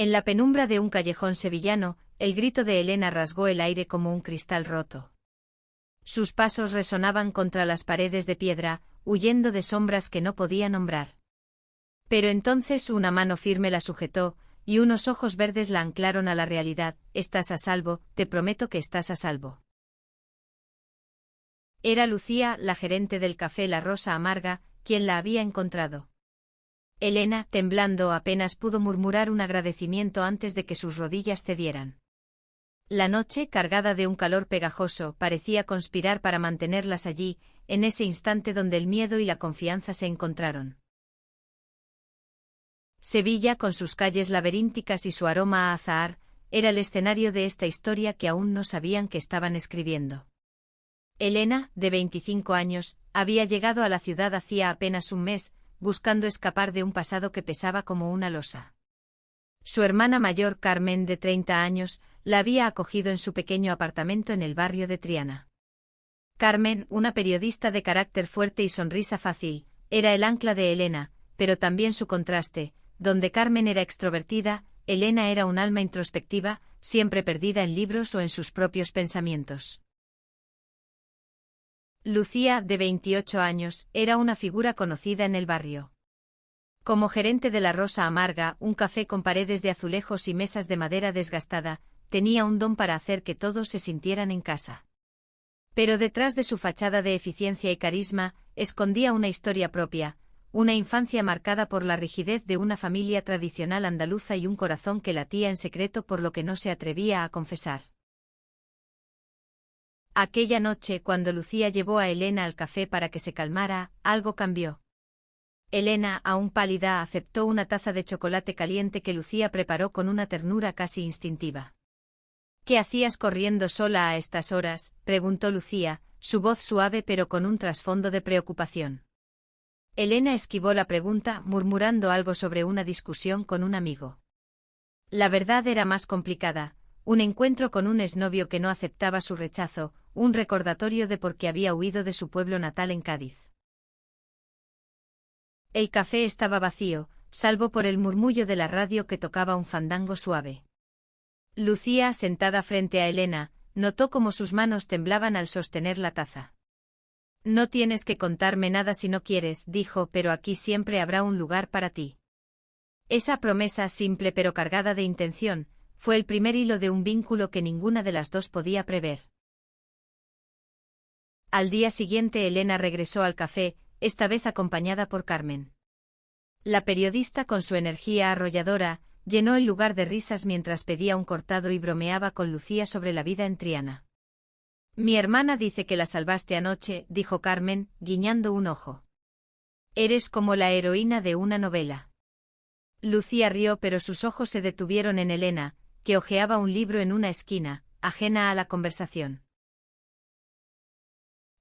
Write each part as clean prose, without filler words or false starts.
En la penumbra de un callejón sevillano, el grito de Elena rasgó el aire como un cristal roto. Sus pasos resonaban contra las paredes de piedra, huyendo de sombras que no podía nombrar. Pero entonces una mano firme la sujetó, y unos ojos verdes la anclaron a la realidad. «Estás a salvo, te prometo que estás a salvo». Era Lucía, la gerente del café La Rosa Amarga, quien la había encontrado. Elena, temblando, apenas pudo murmurar un agradecimiento antes de que sus rodillas cedieran. La noche, cargada de un calor pegajoso, parecía conspirar para mantenerlas allí, en ese instante donde el miedo y la confianza se encontraron. Sevilla, con sus calles laberínticas y su aroma a azahar, era el escenario de esta historia que aún no sabían que estaban escribiendo. Elena, de 25 años, había llegado a la ciudad hacía apenas un mes, buscando escapar de un pasado que pesaba como una losa. Su hermana mayor, Carmen, de 30 años, la había acogido en su pequeño apartamento en el barrio de Triana. Carmen, una periodista de carácter fuerte y sonrisa fácil, era el ancla de Elena, pero también su contraste. Donde Carmen era extrovertida, Elena era un alma introspectiva, siempre perdida en libros o en sus propios pensamientos. Lucía, de 28 años, era una figura conocida en el barrio. Como gerente de La Rosa Amarga, un café con paredes de azulejos y mesas de madera desgastada, tenía un don para hacer que todos se sintieran en casa. Pero detrás de su fachada de eficiencia y carisma, escondía una historia propia, una infancia marcada por la rigidez de una familia tradicional andaluza y un corazón que latía en secreto por lo que no se atrevía a confesar. Aquella noche, cuando Lucía llevó a Elena al café para que se calmara, algo cambió. Elena, aún pálida, aceptó una taza de chocolate caliente que Lucía preparó con una ternura casi instintiva. «¿Qué hacías corriendo sola a estas horas?», preguntó Lucía, su voz suave pero con un trasfondo de preocupación. Elena esquivó la pregunta, murmurando algo sobre una discusión con un amigo. La verdad era más complicada, un encuentro con un exnovio que no aceptaba su rechazo, un recordatorio de por qué había huido de su pueblo natal en Cádiz. El café estaba vacío, salvo por el murmullo de la radio que tocaba un fandango suave. Lucía, sentada frente a Elena, notó cómo sus manos temblaban al sostener la taza. «No tienes que contarme nada si no quieres», dijo, «pero aquí siempre habrá un lugar para ti». Esa promesa, simple pero cargada de intención, fue el primer hilo de un vínculo que ninguna de las dos podía prever. Al día siguiente Elena regresó al café, esta vez acompañada por Carmen. La periodista, con su energía arrolladora, llenó el lugar de risas mientras pedía un cortado y bromeaba con Lucía sobre la vida en Triana. «Mi hermana dice que la salvaste anoche», dijo Carmen, guiñando un ojo. «Eres como la heroína de una novela». Lucía rió, pero sus ojos se detuvieron en Elena, que hojeaba un libro en una esquina, ajena a la conversación.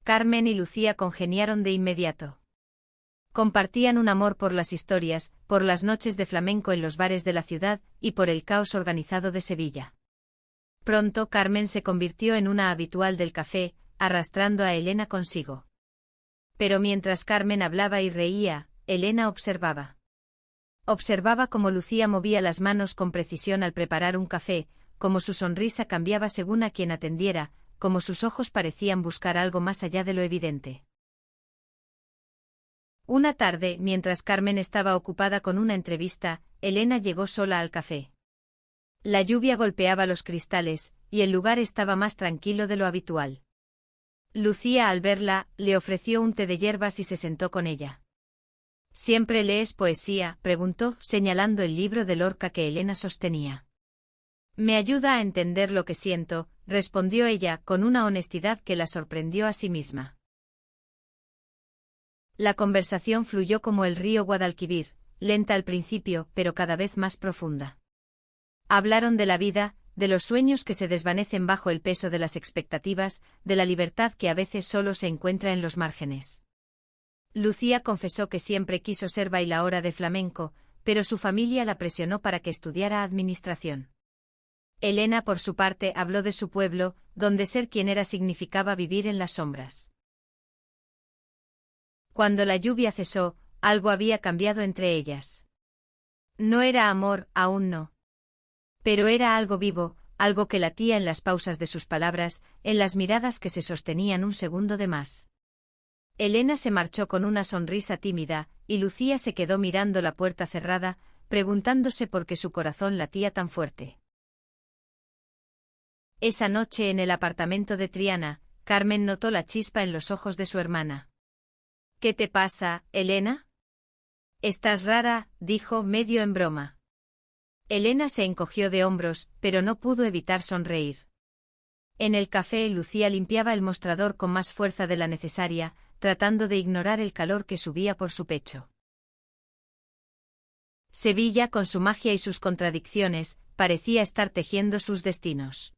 Carmen y Lucía congeniaron de inmediato. Compartían un amor por las historias, por las noches de flamenco en los bares de la ciudad y por el caos organizado de Sevilla. Pronto Carmen se convirtió en una habitual del café, arrastrando a Elena consigo. Pero mientras Carmen hablaba y reía, Elena observaba. Observaba cómo Lucía movía las manos con precisión al preparar un café, cómo su sonrisa cambiaba según a quien atendiera, cómo sus ojos parecían buscar algo más allá de lo evidente. Una tarde, mientras Carmen estaba ocupada con una entrevista, Elena llegó sola al café. La lluvia golpeaba los cristales, y el lugar estaba más tranquilo de lo habitual. Lucía, al verla, le ofreció un té de hierbas y se sentó con ella. «¿Siempre lees poesía?», preguntó, señalando el libro de Lorca que Elena sostenía. «Me ayuda a entender lo que siento», respondió ella, con una honestidad que la sorprendió a sí misma. La conversación fluyó como el río Guadalquivir, lenta al principio, pero cada vez más profunda. Hablaron de la vida, de los sueños que se desvanecen bajo el peso de las expectativas, de la libertad que a veces solo se encuentra en los márgenes. Lucía confesó que siempre quiso ser bailaora de flamenco, pero su familia la presionó para que estudiara administración. Elena, por su parte, habló de su pueblo, donde ser quien era significaba vivir en las sombras. Cuando la lluvia cesó, algo había cambiado entre ellas. No era amor, aún no. Pero era algo vivo, algo que latía en las pausas de sus palabras, en las miradas que se sostenían un segundo de más. Elena se marchó con una sonrisa tímida, y Lucía se quedó mirando la puerta cerrada, preguntándose por qué su corazón latía tan fuerte. Esa noche en el apartamento de Triana, Carmen notó la chispa en los ojos de su hermana. «¿Qué te pasa, Elena?» «Estás rara», dijo medio en broma. Elena se encogió de hombros, pero no pudo evitar sonreír. En el café Lucía limpiaba el mostrador con más fuerza de la necesaria, tratando de ignorar el calor que subía por su pecho. Sevilla, con su magia y sus contradicciones, parecía estar tejiendo sus destinos.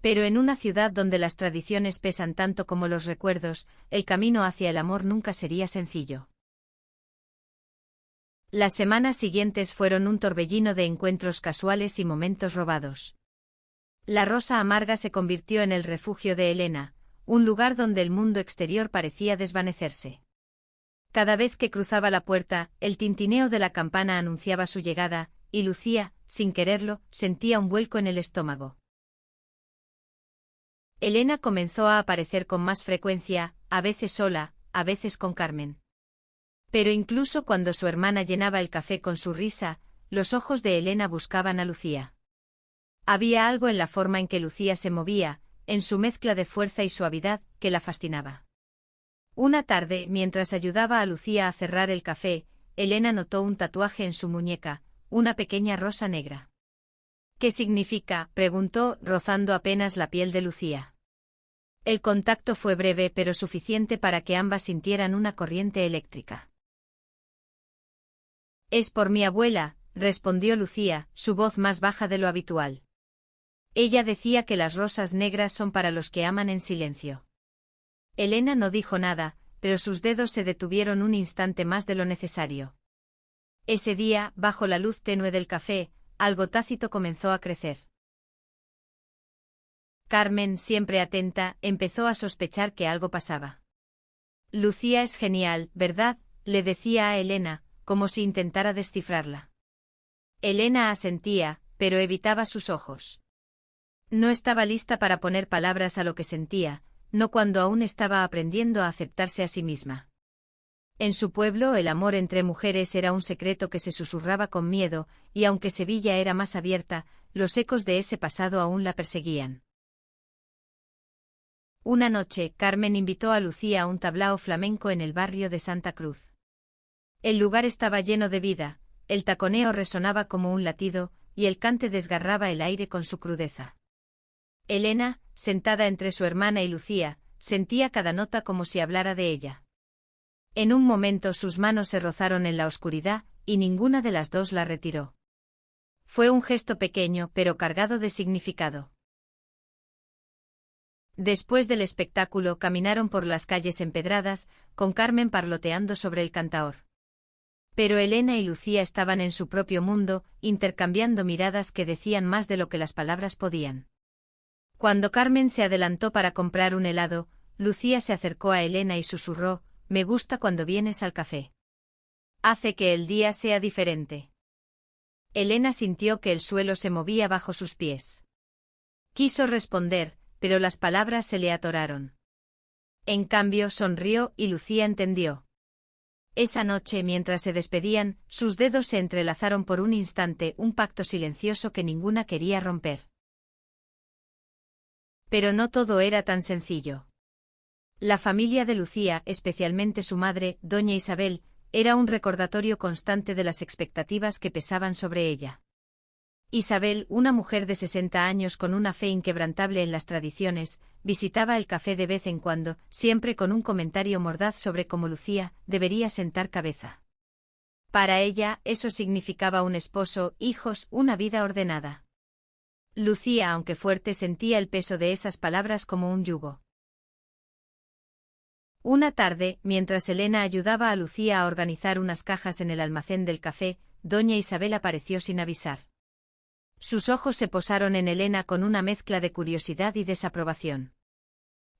Pero en una ciudad donde las tradiciones pesan tanto como los recuerdos, el camino hacia el amor nunca sería sencillo. Las semanas siguientes fueron un torbellino de encuentros casuales y momentos robados. La Rosa Amarga se convirtió en el refugio de Elena, un lugar donde el mundo exterior parecía desvanecerse. Cada vez que cruzaba la puerta, el tintineo de la campana anunciaba su llegada, y Lucía, sin quererlo, sentía un vuelco en el estómago. Elena comenzó a aparecer con más frecuencia, a veces sola, a veces con Carmen. Pero incluso cuando su hermana llenaba el café con su risa, los ojos de Elena buscaban a Lucía. Había algo en la forma en que Lucía se movía, en su mezcla de fuerza y suavidad, que la fascinaba. Una tarde, mientras ayudaba a Lucía a cerrar el café, Elena notó un tatuaje en su muñeca, una pequeña rosa negra. «¿Qué significa?», preguntó, rozando apenas la piel de Lucía. El contacto fue breve pero suficiente para que ambas sintieran una corriente eléctrica. «Es por mi abuela», respondió Lucía, su voz más baja de lo habitual. Ella decía que las rosas negras son para los que aman en silencio. Elena no dijo nada, pero sus dedos se detuvieron un instante más de lo necesario. Ese día, bajo la luz tenue del café, algo tácito comenzó a crecer. Carmen, siempre atenta, empezó a sospechar que algo pasaba. «Lucía es genial, ¿verdad?», le decía a Elena, como si intentara descifrarla. Elena asentía, pero evitaba sus ojos. No estaba lista para poner palabras a lo que sentía, no cuando aún estaba aprendiendo a aceptarse a sí misma. En su pueblo el amor entre mujeres era un secreto que se susurraba con miedo, y aunque Sevilla era más abierta, los ecos de ese pasado aún la perseguían. Una noche, Carmen invitó a Lucía a un tablao flamenco en el barrio de Santa Cruz. El lugar estaba lleno de vida, el taconeo resonaba como un latido, y el cante desgarraba el aire con su crudeza. Elena, sentada entre su hermana y Lucía, sentía cada nota como si hablara de ella. En un momento sus manos se rozaron en la oscuridad, y ninguna de las dos la retiró. Fue un gesto pequeño pero cargado de significado. Después del espectáculo caminaron por las calles empedradas, con Carmen parloteando sobre el cantaor. Pero Elena y Lucía estaban en su propio mundo, intercambiando miradas que decían más de lo que las palabras podían. Cuando Carmen se adelantó para comprar un helado, Lucía se acercó a Elena y susurró: «Me gusta cuando vienes al café. Hace que el día sea diferente». Elena sintió que el suelo se movía bajo sus pies. Quiso responder, pero las palabras se le atoraron. En cambio sonrió y Lucía entendió. Esa noche, mientras se despedían, sus dedos se entrelazaron por un instante, un pacto silencioso que ninguna quería romper. Pero no todo era tan sencillo. La familia de Lucía, especialmente su madre, doña Isabel, era un recordatorio constante de las expectativas que pesaban sobre ella. Isabel, una mujer de 60 años con una fe inquebrantable en las tradiciones, visitaba el café de vez en cuando, siempre con un comentario mordaz sobre cómo Lucía debería sentar cabeza. Para ella, eso significaba un esposo, hijos, una vida ordenada. Lucía, aunque fuerte, sentía el peso de esas palabras como un yugo. Una tarde, mientras Elena ayudaba a Lucía a organizar unas cajas en el almacén del café, doña Isabel apareció sin avisar. Sus ojos se posaron en Elena con una mezcla de curiosidad y desaprobación.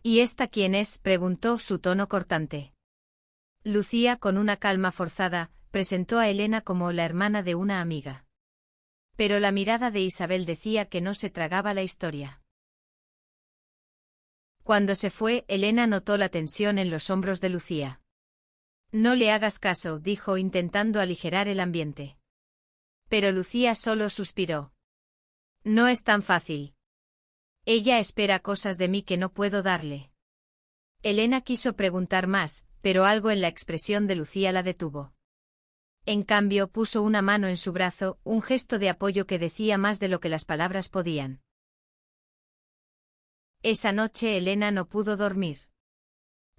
«¿Y esta quién es?», preguntó, su tono cortante. Lucía, con una calma forzada, presentó a Elena como la hermana de una amiga. Pero la mirada de Isabel decía que no se tragaba la historia. Cuando se fue, Elena notó la tensión en los hombros de Lucía. No le hagas caso, dijo intentando aligerar el ambiente. Pero Lucía solo suspiró. No es tan fácil. Ella espera cosas de mí que no puedo darle. Elena quiso preguntar más, pero algo en la expresión de Lucía la detuvo. En cambio, puso una mano en su brazo, un gesto de apoyo que decía más de lo que las palabras podían. Esa noche Elena no pudo dormir.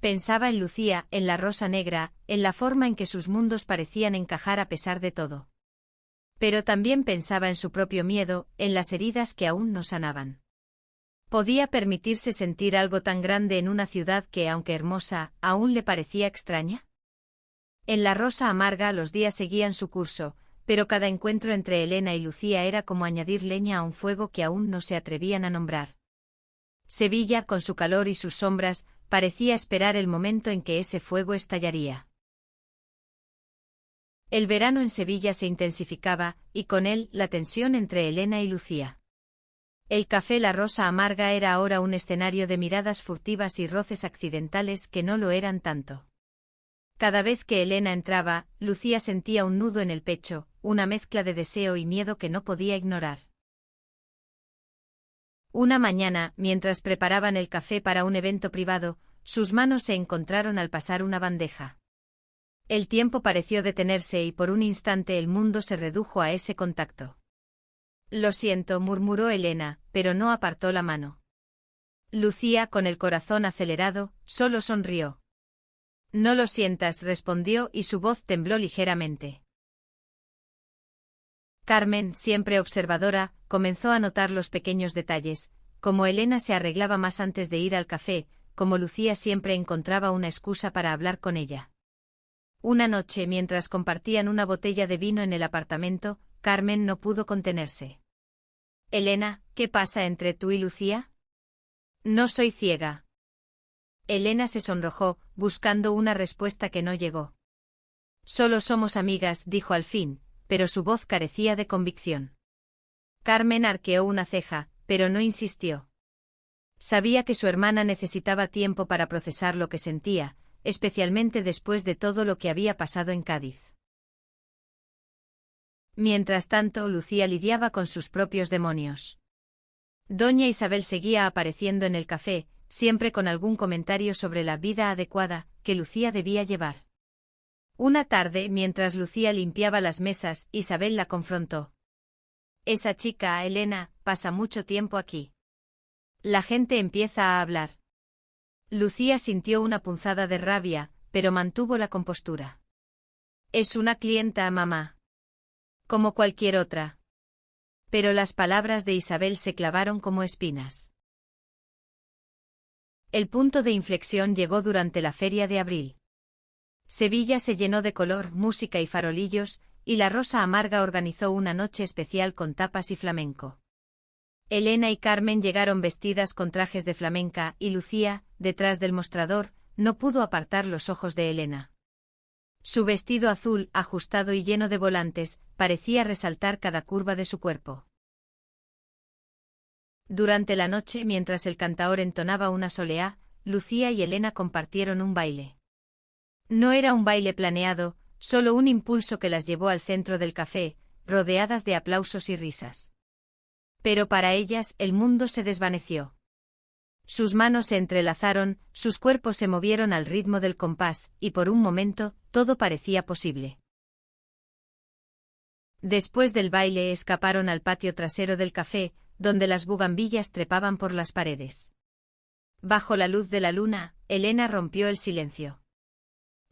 Pensaba en Lucía, en la rosa negra, en la forma en que sus mundos parecían encajar a pesar de todo. Pero también pensaba en su propio miedo, en las heridas que aún no sanaban. ¿Podía permitirse sentir algo tan grande en una ciudad que, aunque hermosa, aún le parecía extraña? En la rosa amarga los días seguían su curso, pero cada encuentro entre Elena y Lucía era como añadir leña a un fuego que aún no se atrevían a nombrar. Sevilla, con su calor y sus sombras, parecía esperar el momento en que ese fuego estallaría. El verano en Sevilla se intensificaba, y con él, la tensión entre Elena y Lucía. El café La Rosa Amarga era ahora un escenario de miradas furtivas y roces accidentales que no lo eran tanto. Cada vez que Elena entraba, Lucía sentía un nudo en el pecho, una mezcla de deseo y miedo que no podía ignorar. Una mañana, mientras preparaban el café para un evento privado, sus manos se encontraron al pasar una bandeja. El tiempo pareció detenerse y por un instante el mundo se redujo a ese contacto. Lo siento, murmuró Elena, pero no apartó la mano. Lucía, con el corazón acelerado, solo sonrió. No lo sientas, respondió y su voz tembló ligeramente. Carmen, siempre observadora, comenzó a notar los pequeños detalles, como Elena se arreglaba más antes de ir al café, como Lucía siempre encontraba una excusa para hablar con ella. Una noche, mientras compartían una botella de vino en el apartamento, Carmen no pudo contenerse. Elena, ¿qué pasa entre tú y Lucía? No soy ciega. Elena se sonrojó, buscando una respuesta que no llegó. Solo somos amigas, dijo al fin, pero su voz carecía de convicción. Carmen arqueó una ceja, pero no insistió. Sabía que su hermana necesitaba tiempo para procesar lo que sentía, especialmente después de todo lo que había pasado en Cádiz. Mientras tanto, Lucía lidiaba con sus propios demonios. Doña Isabel seguía apareciendo en el café, siempre con algún comentario sobre la vida adecuada que Lucía debía llevar. Una tarde, mientras Lucía limpiaba las mesas, Isabel la confrontó. Esa chica, Elena, pasa mucho tiempo aquí. La gente empieza a hablar. Lucía sintió una punzada de rabia, pero mantuvo la compostura. Es una clienta, mamá. Como cualquier otra. Pero las palabras de Isabel se clavaron como espinas. El punto de inflexión llegó durante la feria de abril. Sevilla se llenó de color, música y farolillos, y La Rosa Amarga organizó una noche especial con tapas y flamenco. Elena y Carmen llegaron vestidas con trajes de flamenca y Lucía, detrás del mostrador, no pudo apartar los ojos de Elena. Su vestido azul, ajustado y lleno de volantes, parecía resaltar cada curva de su cuerpo. Durante la noche, mientras el cantaor entonaba una soleá, Lucía y Elena compartieron un baile. No era un baile planeado, solo un impulso que las llevó al centro del café, rodeadas de aplausos y risas. Pero para ellas el mundo se desvaneció. Sus manos se entrelazaron, sus cuerpos se movieron al ritmo del compás, y por un momento, todo parecía posible. Después del baile escaparon al patio trasero del café, donde las bugambillas trepaban por las paredes. Bajo la luz de la luna, Elena rompió el silencio.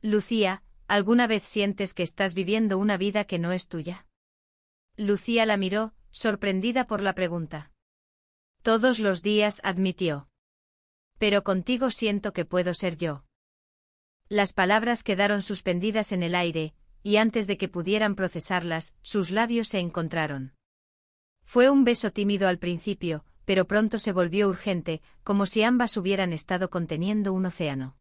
Lucía, ¿alguna vez sientes que estás viviendo una vida que no es tuya? Lucía la miró, sorprendida por la pregunta. Todos los días, admitió. Pero contigo siento que puedo ser yo. Las palabras quedaron suspendidas en el aire, y antes de que pudieran procesarlas, sus labios se encontraron. Fue un beso tímido al principio, pero pronto se volvió urgente, como si ambas hubieran estado conteniendo un océano.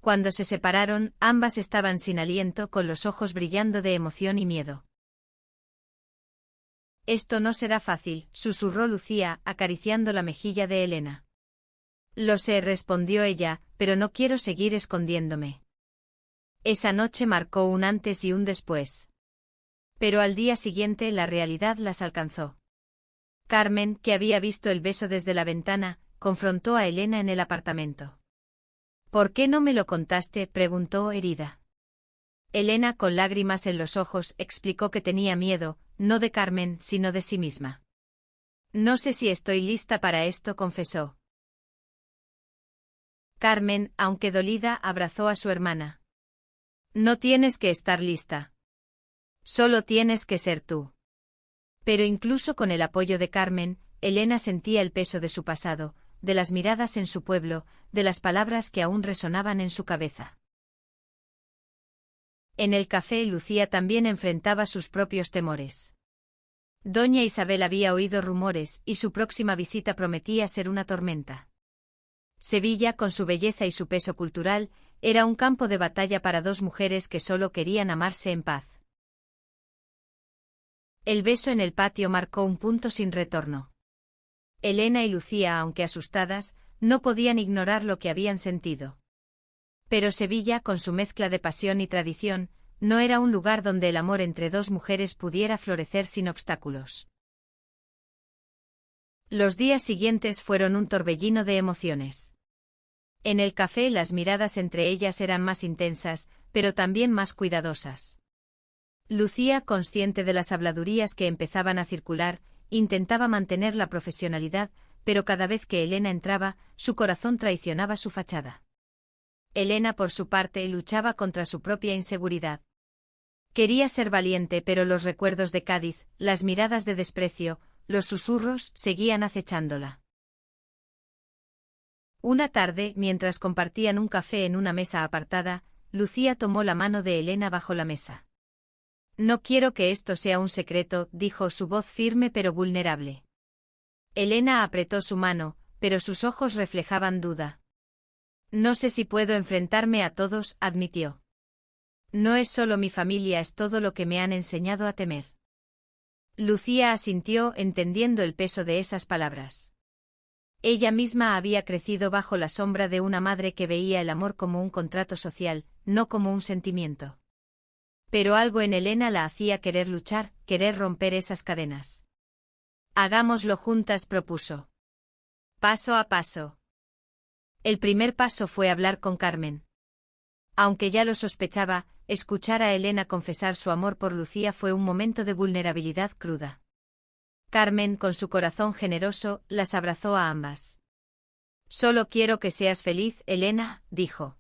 Cuando se separaron, ambas estaban sin aliento, con los ojos brillando de emoción y miedo. Esto no será fácil, susurró Lucía, acariciando la mejilla de Elena. Lo sé, respondió ella, pero no quiero seguir escondiéndome. Esa noche marcó un antes y un después. Pero al día siguiente la realidad las alcanzó. Carmen, que había visto el beso desde la ventana, confrontó a Elena en el apartamento. ¿Por qué no me lo contaste?, preguntó herida. Elena, con lágrimas en los ojos, explicó que tenía miedo, no de Carmen, sino de sí misma. No sé si estoy lista para esto, confesó. Carmen, aunque dolida, abrazó a su hermana. No tienes que estar lista. Solo tienes que ser tú. Pero incluso con el apoyo de Carmen, Elena sentía el peso de su pasado, de las miradas en su pueblo, de las palabras que aún resonaban en su cabeza. En el café Lucía también enfrentaba sus propios temores. Doña Isabel había oído rumores y su próxima visita prometía ser una tormenta. Sevilla, con su belleza y su peso cultural, era un campo de batalla para dos mujeres que solo querían amarse en paz. El beso en el patio marcó un punto sin retorno. Elena y Lucía, aunque asustadas, no podían ignorar lo que habían sentido. Pero Sevilla, con su mezcla de pasión y tradición, no era un lugar donde el amor entre dos mujeres pudiera florecer sin obstáculos. Los días siguientes fueron un torbellino de emociones. En el café las miradas entre ellas eran más intensas, pero también más cuidadosas. Lucía, consciente de las habladurías que empezaban a circular, intentaba mantener la profesionalidad, pero cada vez que Elena entraba, su corazón traicionaba su fachada. Elena, por su parte, luchaba contra su propia inseguridad. Quería ser valiente, pero los recuerdos de Cádiz, las miradas de desprecio, los susurros, seguían acechándola. Una tarde, mientras compartían un café en una mesa apartada, Lucía tomó la mano de Elena bajo la mesa. No quiero que esto sea un secreto, dijo, su voz firme pero vulnerable. Elena apretó su mano, pero sus ojos reflejaban duda. No sé si puedo enfrentarme a todos, admitió. No es solo mi familia, es todo lo que me han enseñado a temer. Lucía asintió, entendiendo el peso de esas palabras. Ella misma había crecido bajo la sombra de una madre que veía el amor como un contrato social, no como un sentimiento. Pero algo en Elena la hacía querer luchar, querer romper esas cadenas. Hagámoslo juntas, propuso. Paso a paso. El primer paso fue hablar con Carmen. Aunque ya lo sospechaba, escuchar a Elena confesar su amor por Lucía fue un momento de vulnerabilidad cruda. Carmen, con su corazón generoso, las abrazó a ambas. Solo quiero que seas feliz, Elena, dijo.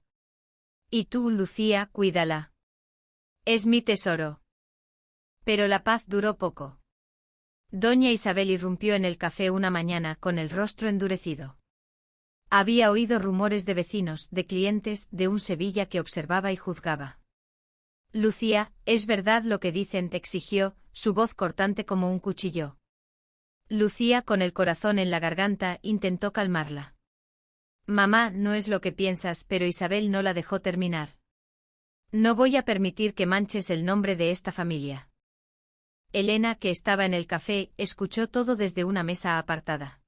Y tú, Lucía, cuídala. Es mi tesoro. Pero la paz duró poco. Doña Isabel irrumpió en el café una mañana con el rostro endurecido. Había oído rumores de vecinos, de clientes, de un Sevilla que observaba y juzgaba. Lucía, ¿es verdad lo que dicen?, exigió, su voz cortante como un cuchillo. Lucía, con el corazón en la garganta, intentó calmarla. Mamá, no es lo que piensas, pero Isabel no la dejó terminar. No voy a permitir que manches el nombre de esta familia. Elena, que estaba en el café, escuchó todo desde una mesa apartada.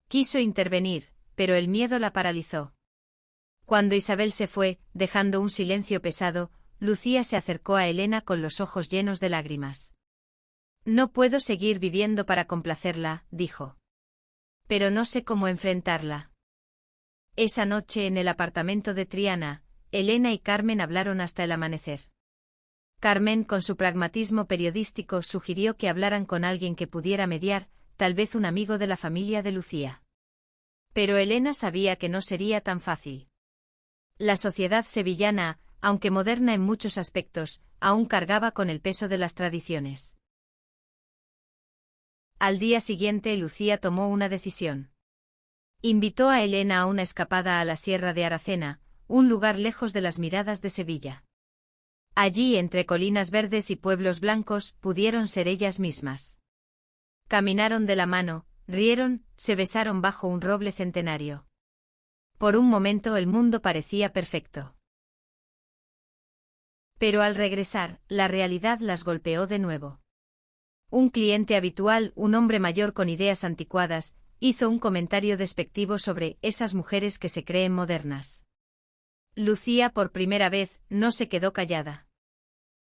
Quiso intervenir, pero el miedo la paralizó. Cuando Isabel se fue, dejando un silencio pesado, Lucía se acercó a Elena con los ojos llenos de lágrimas. No puedo seguir viviendo para complacerla, dijo. Pero no sé cómo enfrentarla. Esa noche en el apartamento de Triana, Elena y Carmen hablaron hasta el amanecer. Carmen, con su pragmatismo periodístico, sugirió que hablaran con alguien que pudiera mediar, tal vez un amigo de la familia de Lucía. Pero Elena sabía que no sería tan fácil. La sociedad sevillana, aunque moderna en muchos aspectos, aún cargaba con el peso de las tradiciones. Al día siguiente Lucía tomó una decisión. Invitó a Elena a una escapada a la Sierra de Aracena, un lugar lejos de las miradas de Sevilla. Allí, entre colinas verdes y pueblos blancos, pudieron ser ellas mismas. Caminaron de la mano, rieron, se besaron bajo un roble centenario. Por un momento el mundo parecía perfecto. Pero al regresar, la realidad las golpeó de nuevo. Un cliente habitual, un hombre mayor con ideas anticuadas, hizo un comentario despectivo sobre esas mujeres que se creen modernas. Lucía, por primera vez, no se quedó callada.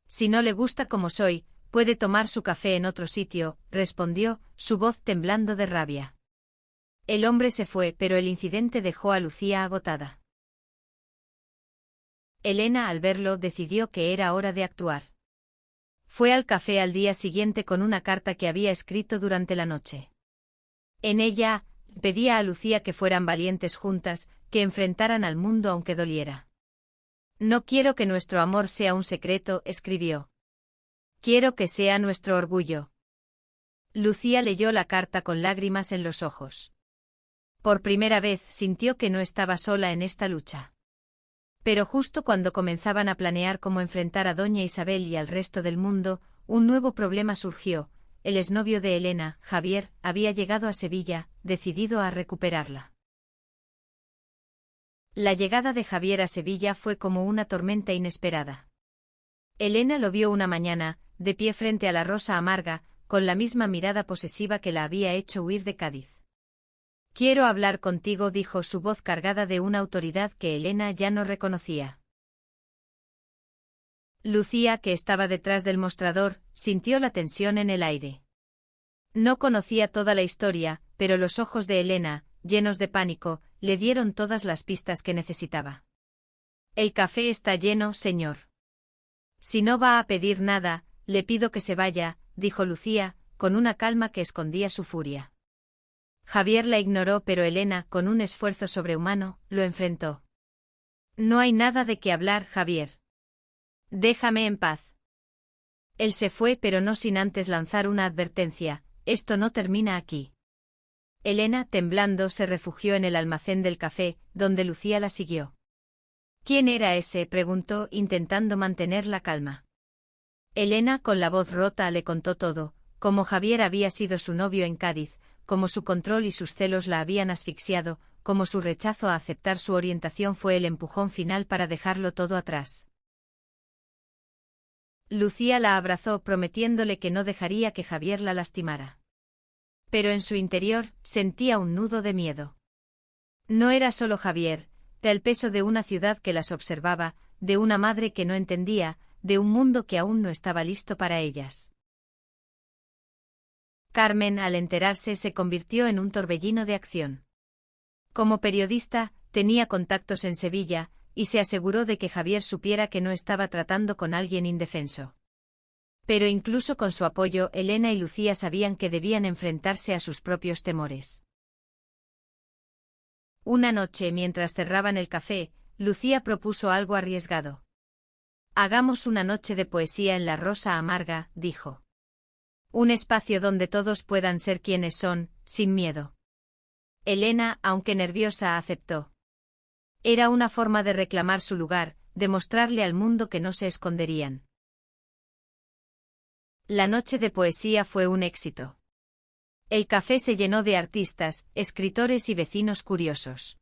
Si no le gusta como soy, puede tomar su café en otro sitio, respondió, su voz temblando de rabia. El hombre se fue, pero el incidente dejó a Lucía agotada. Elena, al verlo, decidió que era hora de actuar. Fue al café al día siguiente con una carta que había escrito durante la noche. En ella, pedía a Lucía que fueran valientes juntas, que enfrentaran al mundo aunque doliera. No quiero que nuestro amor sea un secreto, escribió. Quiero que sea nuestro orgullo. Lucía leyó la carta con lágrimas en los ojos. Por primera vez sintió que no estaba sola en esta lucha. Pero justo cuando comenzaban a planear cómo enfrentar a doña Isabel y al resto del mundo, un nuevo problema surgió. El exnovio de Elena, Javier, había llegado a Sevilla, decidido a recuperarla. La llegada de Javier a Sevilla fue como una tormenta inesperada. Elena lo vio una mañana, de pie frente a la rosa amarga, con la misma mirada posesiva que la había hecho huir de Cádiz. Quiero hablar contigo, dijo, su voz cargada de una autoridad que Elena ya no reconocía. Lucía, que estaba detrás del mostrador, sintió la tensión en el aire. No conocía toda la historia, pero los ojos de Elena, llenos de pánico, le dieron todas las pistas que necesitaba. El café está lleno, señor. Si no va a pedir nada, le pido que se vaya, dijo Lucía, con una calma que escondía su furia. Javier la ignoró, pero Elena, con un esfuerzo sobrehumano, lo enfrentó. No hay nada de qué hablar, Javier. Déjame en paz. Él se fue, pero no sin antes lanzar una advertencia: esto no termina aquí. Elena, temblando, se refugió en el almacén del café, donde Lucía la siguió. ¿Quién era ese?, preguntó, intentando mantener la calma. Elena, con la voz rota, le contó todo, cómo Javier había sido su novio en Cádiz, cómo su control y sus celos la habían asfixiado, cómo su rechazo a aceptar su orientación fue el empujón final para dejarlo todo atrás. Lucía la abrazó, prometiéndole que no dejaría que Javier la lastimara. Pero en su interior, sentía un nudo de miedo. No era solo Javier, era el peso de una ciudad que las observaba, de una madre que no entendía, de un mundo que aún no estaba listo para ellas. Carmen, al enterarse, se convirtió en un torbellino de acción. Como periodista, tenía contactos en Sevilla, y se aseguró de que Javier supiera que no estaba tratando con alguien indefenso. Pero incluso con su apoyo, Elena y Lucía sabían que debían enfrentarse a sus propios temores. Una noche, mientras cerraban el café, Lucía propuso algo arriesgado. Hagamos una noche de poesía en la Rosa Amarga, dijo. Un espacio donde todos puedan ser quienes son, sin miedo. Elena, aunque nerviosa, aceptó. Era una forma de reclamar su lugar, de mostrarle al mundo que no se esconderían. La noche de poesía fue un éxito. El café se llenó de artistas, escritores y vecinos curiosos.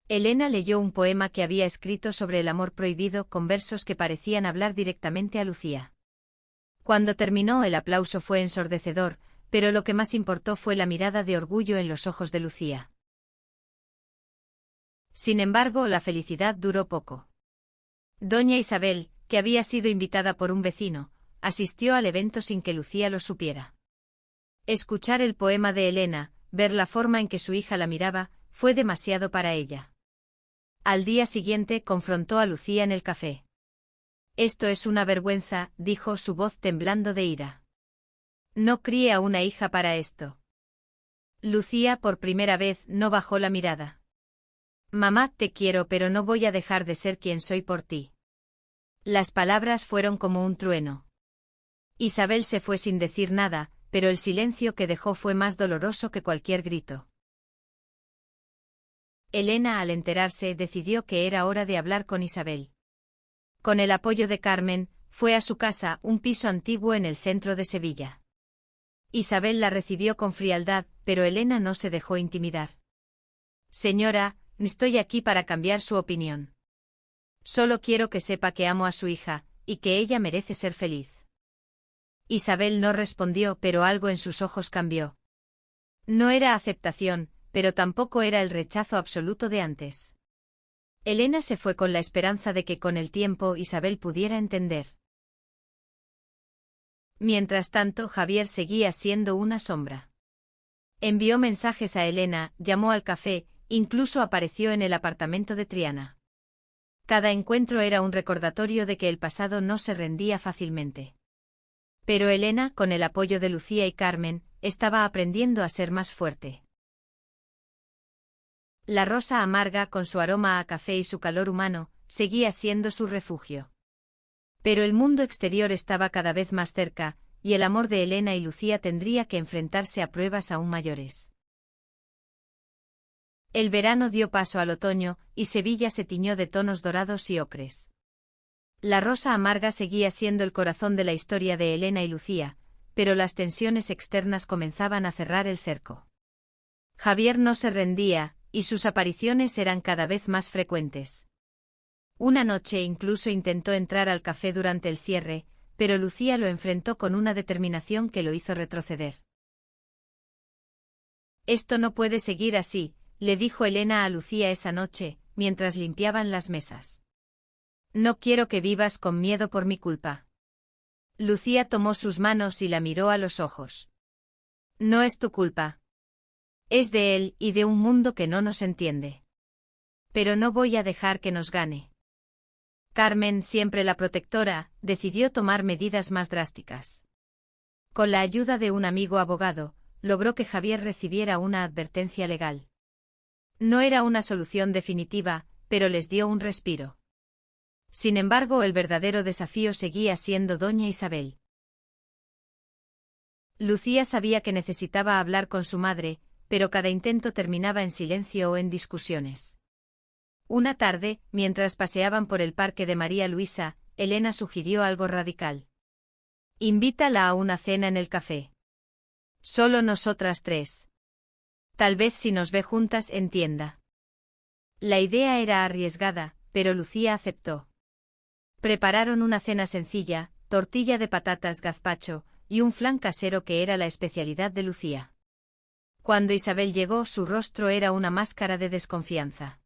Elena leyó un poema que había escrito sobre el amor prohibido, con versos que parecían hablar directamente a Lucía. Cuando terminó, el aplauso fue ensordecedor, pero lo que más importó fue la mirada de orgullo en los ojos de Lucía. Sin embargo, la felicidad duró poco. Doña Isabel, que había sido invitada por un vecino, asistió al evento sin que Lucía lo supiera. Escuchar el poema de Elena, ver la forma en que su hija la miraba, fue demasiado para ella. Al día siguiente confrontó a Lucía en el café. Esto es una vergüenza, dijo, su voz temblando de ira. No crié a una hija para esto. Lucía, por primera vez, no bajó la mirada. Mamá, te quiero, pero no voy a dejar de ser quien soy por ti. Las palabras fueron como un trueno. Isabel se fue sin decir nada, pero el silencio que dejó fue más doloroso que cualquier grito. Elena, al enterarse, decidió que era hora de hablar con Isabel. Con el apoyo de Carmen, fue a su casa, un piso antiguo en el centro de Sevilla. Isabel la recibió con frialdad, pero Elena no se dejó intimidar. Señora, estoy aquí para cambiar su opinión. Solo quiero que sepa que amo a su hija, y que ella merece ser feliz. Isabel no respondió, pero algo en sus ojos cambió. No era aceptación, pero tampoco era el rechazo absoluto de antes. Elena se fue con la esperanza de que con el tiempo Isabel pudiera entender. Mientras tanto, Javier seguía siendo una sombra. Envió mensajes a Elena, llamó al café, incluso apareció en el apartamento de Triana. Cada encuentro era un recordatorio de que el pasado no se rendía fácilmente. Pero Elena, con el apoyo de Lucía y Carmen, estaba aprendiendo a ser más fuerte. La rosa amarga, con su aroma a café y su calor humano, seguía siendo su refugio. Pero el mundo exterior estaba cada vez más cerca, y el amor de Elena y Lucía tendría que enfrentarse a pruebas aún mayores. El verano dio paso al otoño, y Sevilla se tiñó de tonos dorados y ocres. La rosa amarga seguía siendo el corazón de la historia de Elena y Lucía, pero las tensiones externas comenzaban a cerrar el cerco. Javier no se rendía, y sus apariciones eran cada vez más frecuentes. Una noche incluso intentó entrar al café durante el cierre, pero Lucía lo enfrentó con una determinación que lo hizo retroceder. «Esto no puede seguir así», le dijo Elena a Lucía esa noche, mientras limpiaban las mesas. «No quiero que vivas con miedo por mi culpa». Lucía tomó sus manos y la miró a los ojos. «No es tu culpa. Es de él y de un mundo que no nos entiende. Pero no voy a dejar que nos gane». Carmen, siempre la protectora, decidió tomar medidas más drásticas. Con la ayuda de un amigo abogado, logró que Javier recibiera una advertencia legal. No era una solución definitiva, pero les dio un respiro. Sin embargo, el verdadero desafío seguía siendo doña Isabel. Lucía sabía que necesitaba hablar con su madre, pero cada intento terminaba en silencio o en discusiones. Una tarde, mientras paseaban por el parque de María Luisa, Elena sugirió algo radical. «Invítala a una cena en el café. Solo nosotras tres. Tal vez si nos ve juntas entienda». La idea era arriesgada, pero Lucía aceptó. Prepararon una cena sencilla, tortilla de patatas gazpacho, y un flan casero que era la especialidad de Lucía. Cuando Isabel llegó, su rostro era una máscara de desconfianza.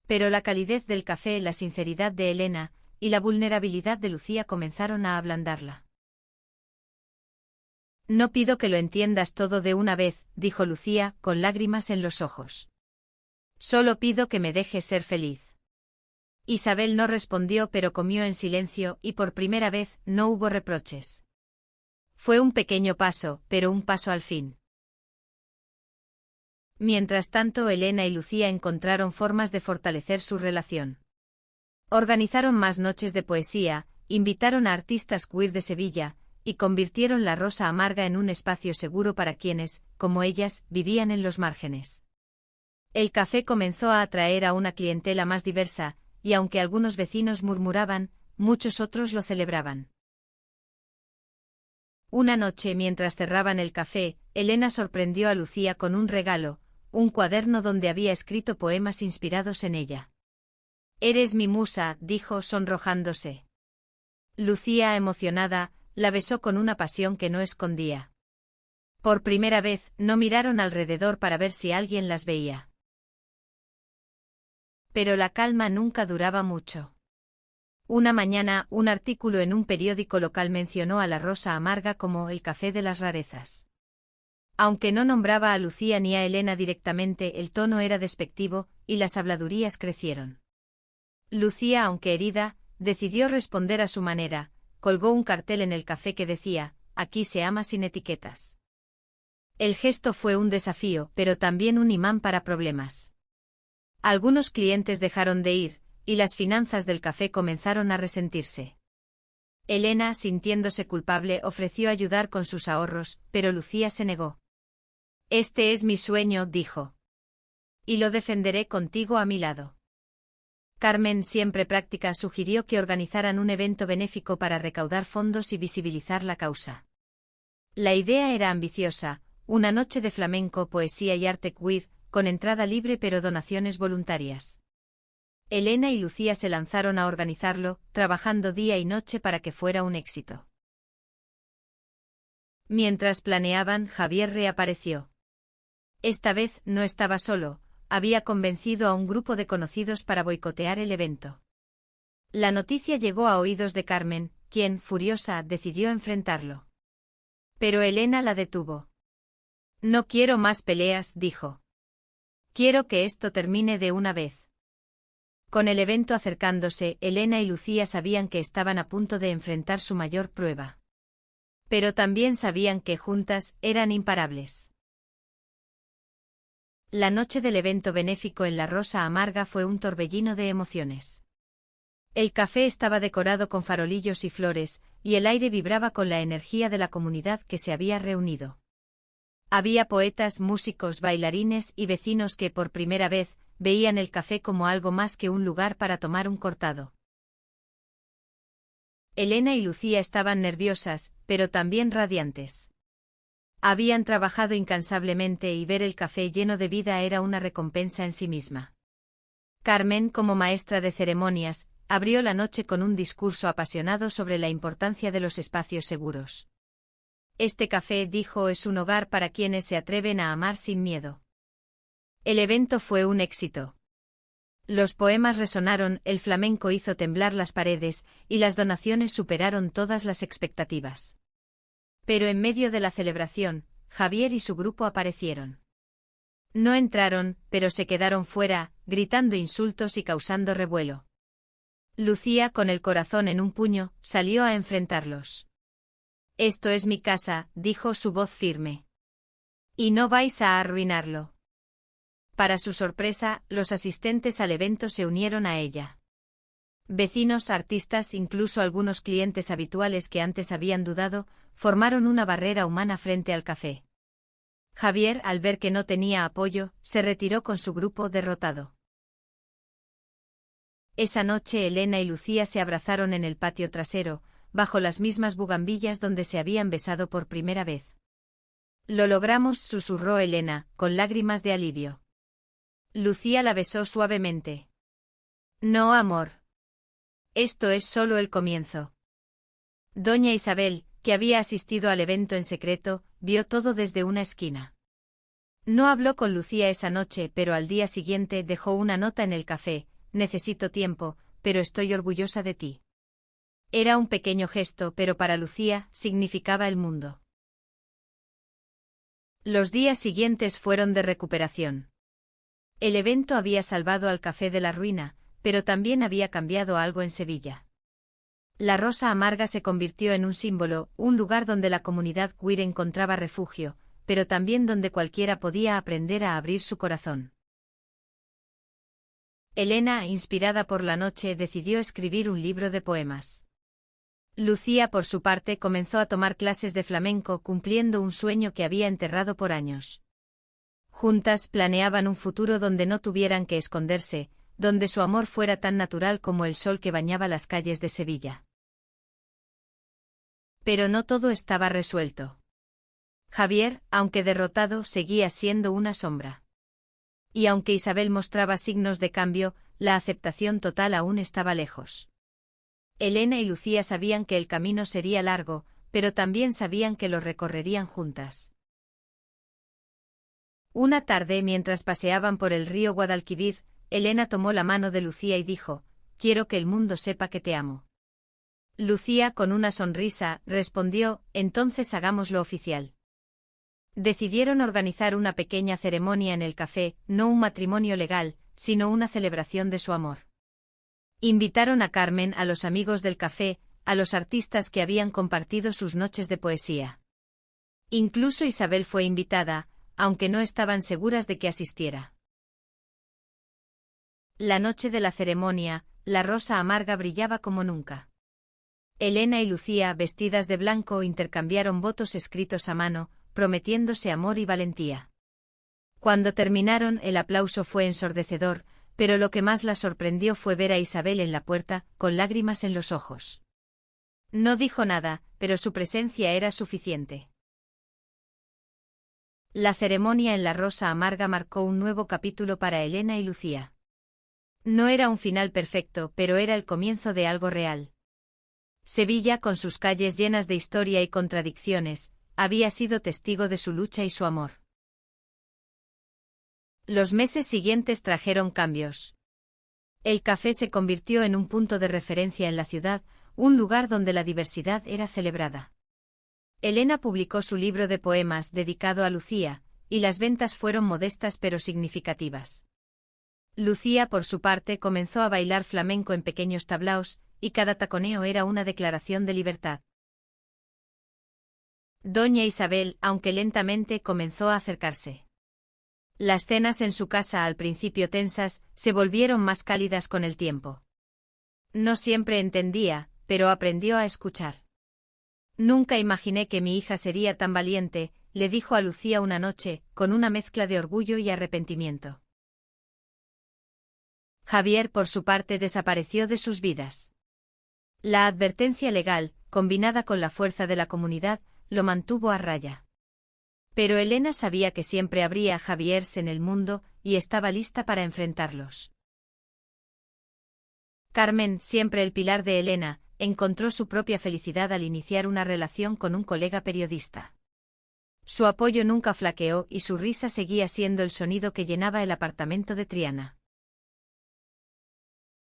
Pero la calidez del café, la sinceridad de Elena, y la vulnerabilidad de Lucía comenzaron a ablandarla. «No pido que lo entiendas todo de una vez», dijo Lucía, con lágrimas en los ojos. «Solo pido que me dejes ser feliz». Isabel no respondió, pero comió en silencio, y por primera vez no hubo reproches. Fue un pequeño paso, pero un paso al fin. Mientras tanto, Elena y Lucía encontraron formas de fortalecer su relación. Organizaron más noches de poesía, invitaron a artistas queer de Sevilla, y convirtieron la rosa amarga en un espacio seguro para quienes, como ellas, vivían en los márgenes. El café comenzó a atraer a una clientela más diversa, y aunque algunos vecinos murmuraban, muchos otros lo celebraban. Una noche, mientras cerraban el café, Elena sorprendió a Lucía con un regalo, un cuaderno donde había escrito poemas inspirados en ella. «Eres mi musa», dijo sonrojándose. Lucía, emocionada, la besó con una pasión que no escondía. Por primera vez, no miraron alrededor para ver si alguien las veía. Pero la calma nunca duraba mucho. Una mañana, un artículo en un periódico local mencionó a la rosa amarga como el café de las rarezas. Aunque no nombraba a Lucía ni a Elena directamente, el tono era despectivo, y las habladurías crecieron. Lucía, aunque herida, decidió responder a su manera, colgó un cartel en el café que decía: «Aquí se ama sin etiquetas». El gesto fue un desafío, pero también un imán para problemas. Algunos clientes dejaron de ir, y las finanzas del café comenzaron a resentirse. Elena, sintiéndose culpable, ofreció ayudar con sus ahorros, pero Lucía se negó. «Este es mi sueño», dijo. «Y lo defenderé contigo a mi lado». Carmen, siempre práctica, sugirió que organizaran un evento benéfico para recaudar fondos y visibilizar la causa. La idea era ambiciosa: una noche de flamenco, poesía y arte queer, con entrada libre pero donaciones voluntarias. Elena y Lucía se lanzaron a organizarlo, trabajando día y noche para que fuera un éxito. Mientras planeaban, Javier reapareció. Esta vez no estaba solo, había convencido a un grupo de conocidos para boicotear el evento. La noticia llegó a oídos de Carmen, quien, furiosa, decidió enfrentarlo. Pero Elena la detuvo. No quiero más peleas, dijo. Quiero que esto termine de una vez. Con el evento acercándose, Elena y Lucía sabían que estaban a punto de enfrentar su mayor prueba. Pero también sabían que juntas eran imparables. La noche del evento benéfico en la Rosa Amarga fue un torbellino de emociones. El café estaba decorado con farolillos y flores, y el aire vibraba con la energía de la comunidad que se había reunido. Había poetas, músicos, bailarines y vecinos que por primera vez veían el café como algo más que un lugar para tomar un cortado. Elena y Lucía estaban nerviosas, pero también radiantes. Habían trabajado incansablemente y ver el café lleno de vida era una recompensa en sí misma. Carmen, como maestra de ceremonias, abrió la noche con un discurso apasionado sobre la importancia de los espacios seguros. Este café, dijo, es un hogar para quienes se atreven a amar sin miedo. El evento fue un éxito. Los poemas resonaron, el flamenco hizo temblar las paredes, y las donaciones superaron todas las expectativas. Pero en medio de la celebración, Javier y su grupo aparecieron. No entraron, pero se quedaron fuera, gritando insultos y causando revuelo. Lucía, con el corazón en un puño, salió a enfrentarlos. Esto es mi casa, dijo su voz firme. Y no vais a arruinarlo. Para su sorpresa, los asistentes al evento se unieron a ella. Vecinos, artistas, incluso algunos clientes habituales que antes habían dudado, formaron una barrera humana frente al café. Javier, al ver que no tenía apoyo, se retiró con su grupo derrotado. Esa noche Elena y Lucía se abrazaron en el patio trasero, bajo las mismas bugambillas donde se habían besado por primera vez. Lo logramos, susurró Elena, con lágrimas de alivio. Lucía la besó suavemente. No, amor. Esto es solo el comienzo. Doña Isabel, que había asistido al evento en secreto, vio todo desde una esquina. No habló con Lucía esa noche, pero al día siguiente dejó una nota en el café: necesito tiempo, pero estoy orgullosa de ti. Era un pequeño gesto, pero para Lucía significaba el mundo. Los días siguientes fueron de recuperación. El evento había salvado al café de la ruina, pero también había cambiado algo en Sevilla. La Rosa Amarga se convirtió en un símbolo, un lugar donde la comunidad queer encontraba refugio, pero también donde cualquiera podía aprender a abrir su corazón. Elena, inspirada por la noche, decidió escribir un libro de poemas. Lucía, por su parte, comenzó a tomar clases de flamenco, cumpliendo un sueño que había enterrado por años. Juntas planeaban un futuro donde no tuvieran que esconderse, donde su amor fuera tan natural como el sol que bañaba las calles de Sevilla. Pero no todo estaba resuelto. Javier, aunque derrotado, seguía siendo una sombra. Y aunque Isabel mostraba signos de cambio, la aceptación total aún estaba lejos. Elena y Lucía sabían que el camino sería largo, pero también sabían que lo recorrerían juntas. Una tarde, mientras paseaban por el río Guadalquivir, Elena tomó la mano de Lucía y dijo: «Quiero que el mundo sepa que te amo». Lucía, con una sonrisa, respondió: «Entonces hagámoslo oficial». Decidieron organizar una pequeña ceremonia en el café, no un matrimonio legal, sino una celebración de su amor. Invitaron a Carmen, a los amigos del café, a los artistas que habían compartido sus noches de poesía. Incluso Isabel fue invitada, aunque no estaban seguras de que asistiera. La noche de la ceremonia, la Rosa Amarga brillaba como nunca. Elena y Lucía, vestidas de blanco, intercambiaron votos escritos a mano, prometiéndose amor y valentía. Cuando terminaron, el aplauso fue ensordecedor, pero lo que más la sorprendió fue ver a Isabel en la puerta, con lágrimas en los ojos. No dijo nada, pero su presencia era suficiente. La ceremonia en la Rosa Amarga marcó un nuevo capítulo para Elena y Lucía. No era un final perfecto, pero era el comienzo de algo real. Sevilla, con sus calles llenas de historia y contradicciones, había sido testigo de su lucha y su amor. Los meses siguientes trajeron cambios. El café se convirtió en un punto de referencia en la ciudad, un lugar donde la diversidad era celebrada. Elena publicó su libro de poemas dedicado a Lucía, y las ventas fueron modestas pero significativas. Lucía, por su parte, comenzó a bailar flamenco en pequeños tablaos, y cada taconeo era una declaración de libertad. Doña Isabel, aunque lentamente, comenzó a acercarse. Las cenas en su casa, al principio tensas, se volvieron más cálidas con el tiempo. No siempre entendía, pero aprendió a escuchar. Nunca imaginé que mi hija sería tan valiente, le dijo a Lucía una noche, con una mezcla de orgullo y arrepentimiento. Javier, por su parte, desapareció de sus vidas. La advertencia legal, combinada con la fuerza de la comunidad, lo mantuvo a raya. Pero Elena sabía que siempre habría Javiers en el mundo, y estaba lista para enfrentarlos. Carmen, siempre el pilar de Elena, encontró su propia felicidad al iniciar una relación con un colega periodista. Su apoyo nunca flaqueó y su risa seguía siendo el sonido que llenaba el apartamento de Triana.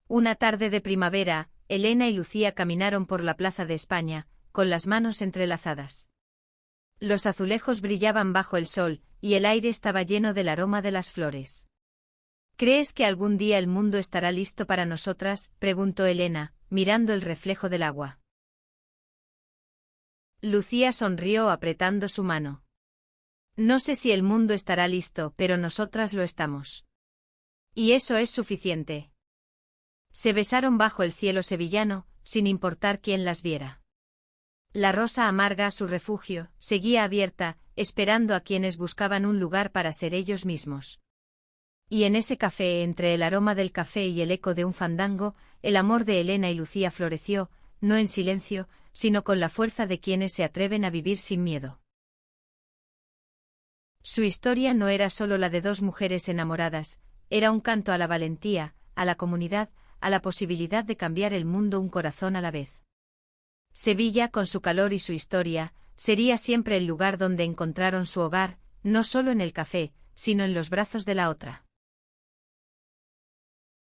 Una tarde de primavera, Elena y Lucía caminaron por la Plaza de España, con las manos entrelazadas. Los azulejos brillaban bajo el sol, y el aire estaba lleno del aroma de las flores. ¿Crees que algún día el mundo estará listo para nosotras?, preguntó Elena, mirando el reflejo del agua. Lucía sonrió apretando su mano. No sé si el mundo estará listo, pero nosotras lo estamos. Y eso es suficiente. Se besaron bajo el cielo sevillano, sin importar quién las viera. La rosa amarga, su refugio, seguía abierta, esperando a quienes buscaban un lugar para ser ellos mismos. Y en ese café, entre el aroma del café y el eco de un fandango, el amor de Elena y Lucía floreció, no en silencio, sino con la fuerza de quienes se atreven a vivir sin miedo. Su historia no era solo la de dos mujeres enamoradas, era un canto a la valentía, a la comunidad, a la posibilidad de cambiar el mundo un corazón a la vez. Sevilla, con su calor y su historia, sería siempre el lugar donde encontraron su hogar, no solo en el café, sino en los brazos de la otra.